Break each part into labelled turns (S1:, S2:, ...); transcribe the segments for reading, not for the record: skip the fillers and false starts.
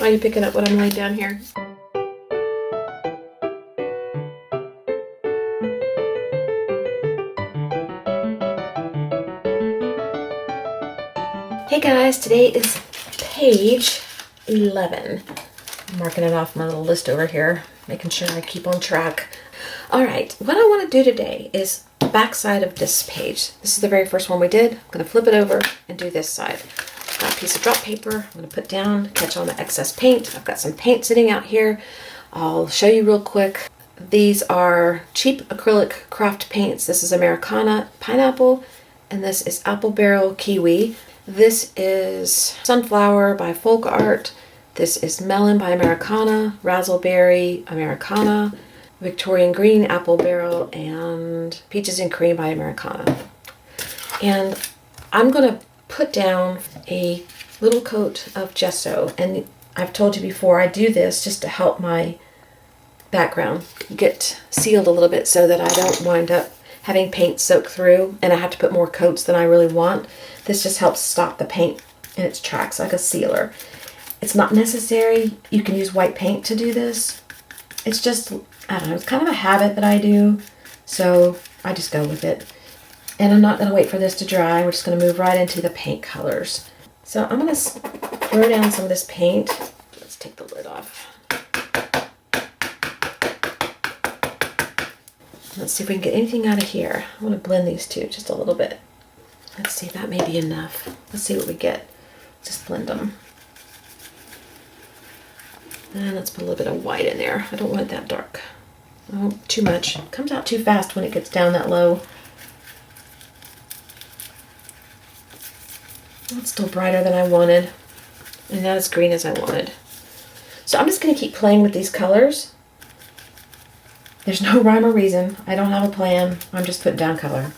S1: Are you picking up what I'm laying down here? Hey guys, today is page 11. I'm marking it off my little list over here, making sure I keep on track. All right, what I want to do today is the back side of this page. This is the very first one we did. I'm going to flip it over and do this side. Got a piece of drop paper I'm going to put down, catch all my excess paint. I've got some paint sitting out here. I'll show you real quick. These are cheap acrylic craft paints. This is Americana Pineapple, and this is Apple Barrel Kiwi. This is Sunflower by Folk Art. This is Melon by Americana, Razzleberry Americana, Victorian Green Apple Barrel, and Peaches and Cream by Americana. And I'm going to put down a little coat of gesso, and I've told you before I do this just to help my background get sealed a little bit so that I don't wind up having paint soak through and I have to put more coats than I really want. This just helps stop the paint in its tracks like a sealer. It's not necessary. You can use white paint to do this. It's just, I don't know, it's kind of a habit that I do, so I just go with it. And I'm not going to wait for this to dry. We're just going to move right into the paint colors. So I'm going to throw down some of this paint. Let's take the lid off. Let's see if we can get anything out of here. I want to blend these two just a little bit. Let's see, that may be enough. Let's see what we get. Just blend them. And let's put a little bit of white in there. I don't want it that dark. Oh, too much. It comes out too fast when it gets down that low. It's still brighter than I wanted, and not as green as I wanted. So I'm just going to keep playing with these colors. There's no rhyme or reason. I don't have a plan. I'm just putting down color.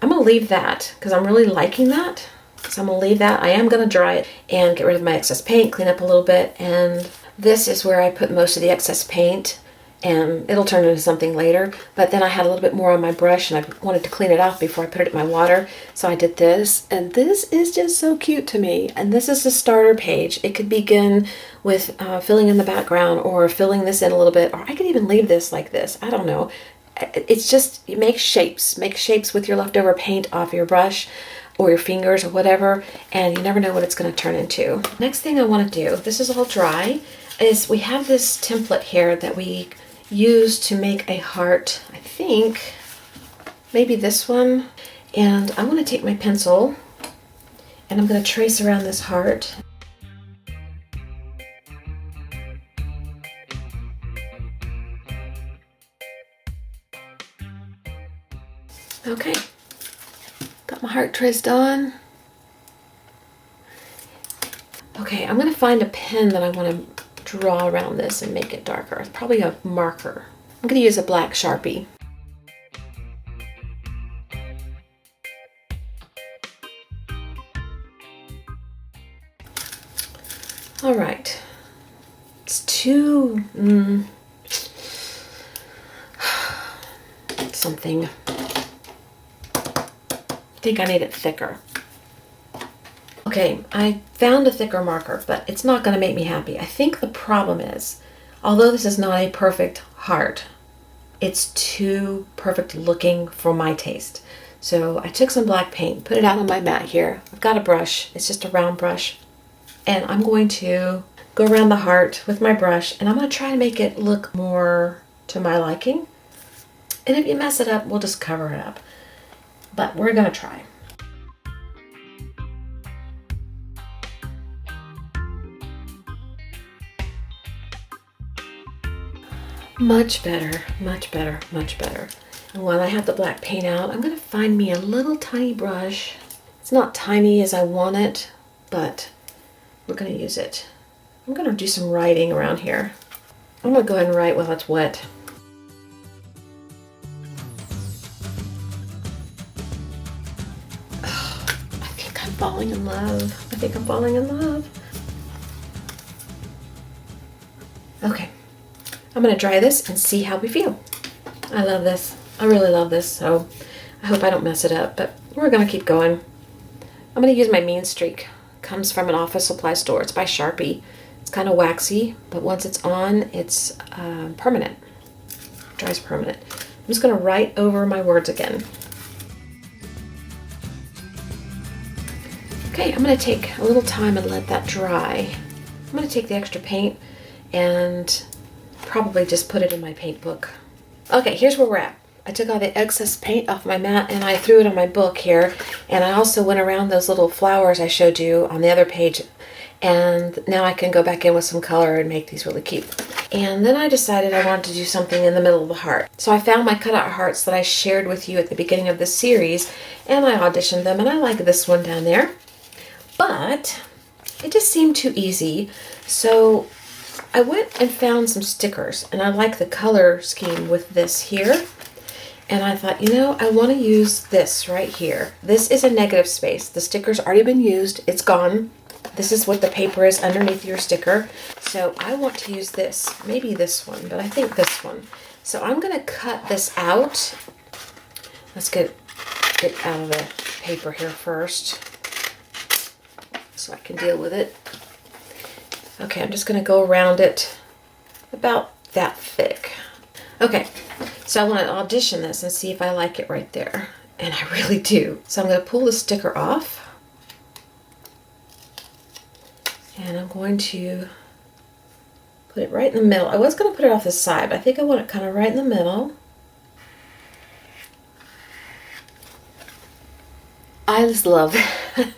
S1: I'm going to leave that because I'm really liking that. So I'm going to leave that. I am going to dry it and get rid of my excess paint, clean up a little bit. And this is where I put most of the excess paint, and it'll turn into something later. But then I had a little bit more on my brush and I wanted to clean it off before I put it in my water. So I did this, and this is just so cute to me. And this is the starter page. It could begin with filling in the background or filling this in a little bit, or I could even leave this like this. I don't know. It's just, you make shapes with your leftover paint off your brush or your fingers or whatever, and you never know what it's going to turn into. Next thing I want to do, this is all dry, is we have this template here that we use to make a heart. I think maybe this one, and I want to take my pencil and I'm going to trace around this heart. Okay, got my heart traced on. Okay, I'm going to find a pen that I want to draw around this and make it darker. It's probably a marker. I'm going to use a black Sharpie. All right, it's too something. I think I need it thicker. Okay, I found a thicker marker, but it's not going to make me happy. I think the problem is, although this is not a perfect heart, it's too perfect looking for my taste. So I took some black paint, put it out on my mat here. I've got a brush. It's just a round brush. And I'm going to go around the heart with my brush, and I'm going to try to make it look more to my liking. And if you mess it up, we'll just cover it up. But we're going to try. Much better, much better, much better. And while I have the black paint out, I'm gonna find me a little tiny brush. It's not tiny as I want it, but we're gonna use it. I'm gonna do some writing around here. I'm gonna go ahead and write while it's wet. Oh, I think I'm falling in love. I think I'm falling in love. Okay, I'm gonna dry this and see how we feel. I love this. I really love this, so I hope I don't mess it up, but we're gonna keep going. I'm gonna use my Mean Streak. Comes from an office supply store. It's by Sharpie. It's kind of waxy, but once it's on, it's permanent. Dries permanent. I'm just gonna write over my words again. Okay, I'm gonna take a little time and let that dry. I'm gonna take the extra paint and probably just put it in my paint book. Okay, here's where we're at. I took all the excess paint off my mat and I threw it on my book here. And I also went around those little flowers I showed you on the other page. And now I can go back in with some color and make these really cute. And then I decided I wanted to do something in the middle of the heart. So I found my cutout hearts that I shared with you at the beginning of this series. And I auditioned them and I like this one down there. But it just seemed too easy. So I went and found some stickers. And I like the color scheme with this here. And I thought, you know, I want to use this right here. This is a negative space. The sticker's already been used. It's gone. This is what the paper is underneath your sticker. So I want to use this. Maybe this one, but I think this one. So I'm going to cut this out. Let's get it out of the paper here first so I can deal with it. Okay, I'm just going to go around it about that thick. Okay, so I want to audition this and see if I like it right there. And I really do. So I'm going to pull the sticker off. And I'm going to put it right in the middle. I was going to put it off the side, but I think I want it kind of right in the middle. I just love that.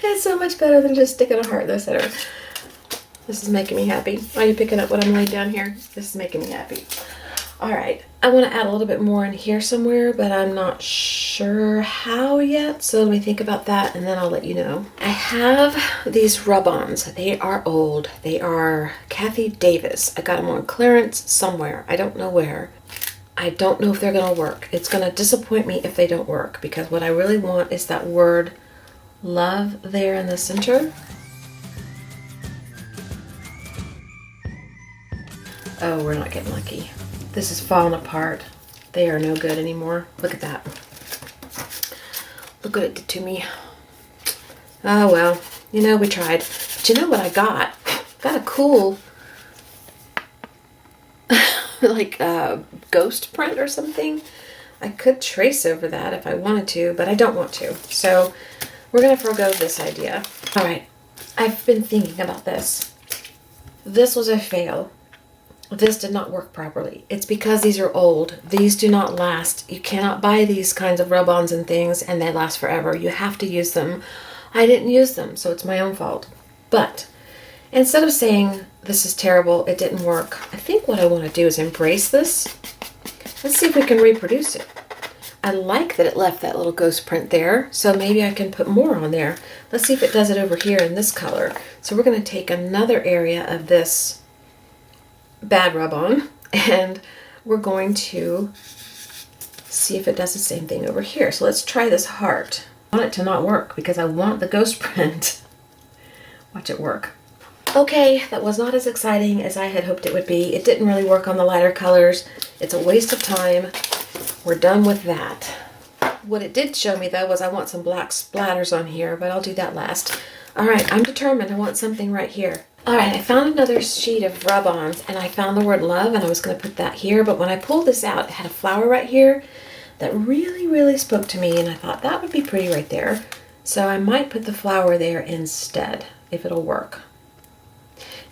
S1: It's so much better than just sticking a heart in the center. This is making me happy. Are you picking up what I'm laying down here? This is making me happy. All right, I want to add a little bit more in here somewhere, but I'm not sure how yet. So let me think about that and then I'll let you know. I have these rub-ons. They are old. They are Kathy Davis. I got them on clearance somewhere. I don't know where. I don't know if they're going to work. It's going to disappoint me if they don't work because what I really want is that word love there in the center. Oh, we're not getting lucky. This is falling apart. They are no good anymore. Look at that. Look what it did to me. Oh well, you know, we tried. But you know what I got? Got a cool like ghost print or something. I could trace over that if I wanted to, but I don't want to. So we're gonna forego this idea. All right, I've been thinking about this. This was a fail. This did not work properly. It's because these are old. These do not last. You cannot buy these kinds of rub-ons and things and they last forever. You have to use them. I didn't use them, so it's my own fault. But instead of saying this is terrible, it didn't work, I think what I want to do is embrace this. Let's see if we can reproduce it. I like that it left that little ghost print there, so maybe I can put more on there. Let's see if it does it over here in this color. So we're going to take another area of this bad rub-on and we're going to see if it does the same thing over here. So let's try this heart. I want it to not work because I want the ghost print. Watch it work. Okay, that was not as exciting as I had hoped it would be. It didn't really work on the lighter colors. It's a waste of time. We're done with that. What it did show me though was I want some black splatters on here, but I'll do that last. All right, I'm determined. I want something right here. All right, I found another sheet of rub-ons and I found the word love and I was going to put that here, but when I pulled this out, it had a flower right here that really, really spoke to me and I thought that would be pretty right there. So I might put the flower there instead if it'll work.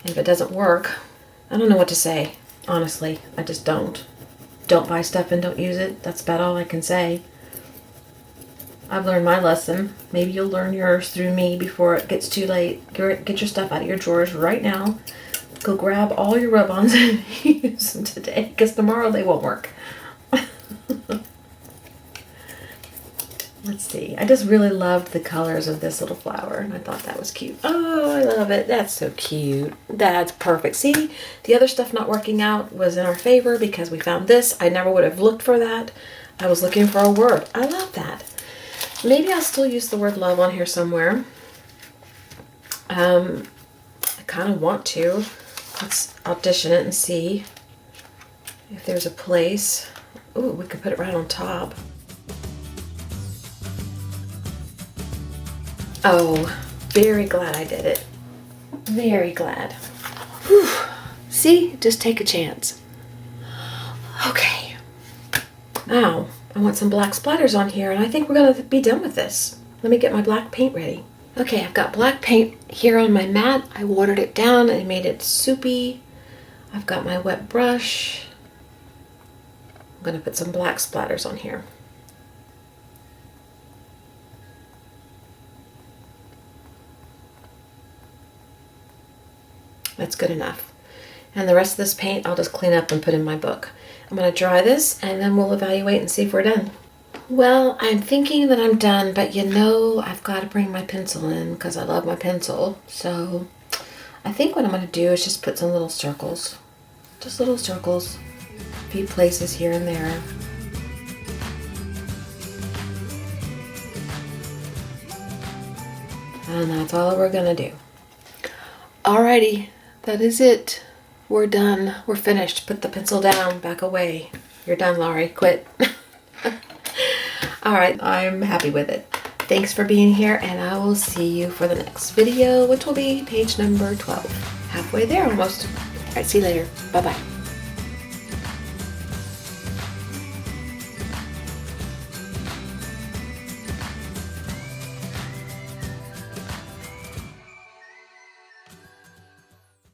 S1: And if it doesn't work, I don't know what to say. Honestly, I just don't. Don't buy stuff and don't use it. That's about all I can say. I've learned my lesson. Maybe you'll learn yours through me before it gets too late. Get your stuff out of your drawers right now. go grab all your rub-ons and use them today, because tomorrow they won't work. Let's see. I just really loved the colors of this little flower, and I thought that was cute. Oh, I love it. That's so cute. That's perfect. See, the other stuff not working out was in our favor because we found this. I never would have looked for that. I was looking for a word. I love that. Maybe I'll still use the word love on here somewhere. I kind of want to. Let's audition it and see if there's a place. Ooh, we could put it right on top. Oh, very glad I did it. Very glad. Whew. See? Just take a chance. Okay. Now, I want some black splatters on here, and I think we're going to be done with this. Let me get my black paint ready. Okay, I've got black paint here on my mat. I watered it down and made it soupy. I've got my wet brush. I'm going to put some black splatters on here. That's good enough. And the rest of this paint I'll just clean up and put in my book. I'm going to dry this and then we'll evaluate and see if we're done. Well, I'm thinking that I'm done, but you know I've got to bring my pencil in because I love my pencil. So I think what I'm going to do is just put some little circles. Just little circles. A few places here and there. And that's all we're going to do. Alrighty. That is it. We're done. We're finished. Put the pencil down. Back away. You're done, Laurie. Quit. Alright, I'm happy with it. Thanks for being here, and I will see you for the next video, which will be page number 12. Halfway there almost. Alright, see you later. Bye-bye.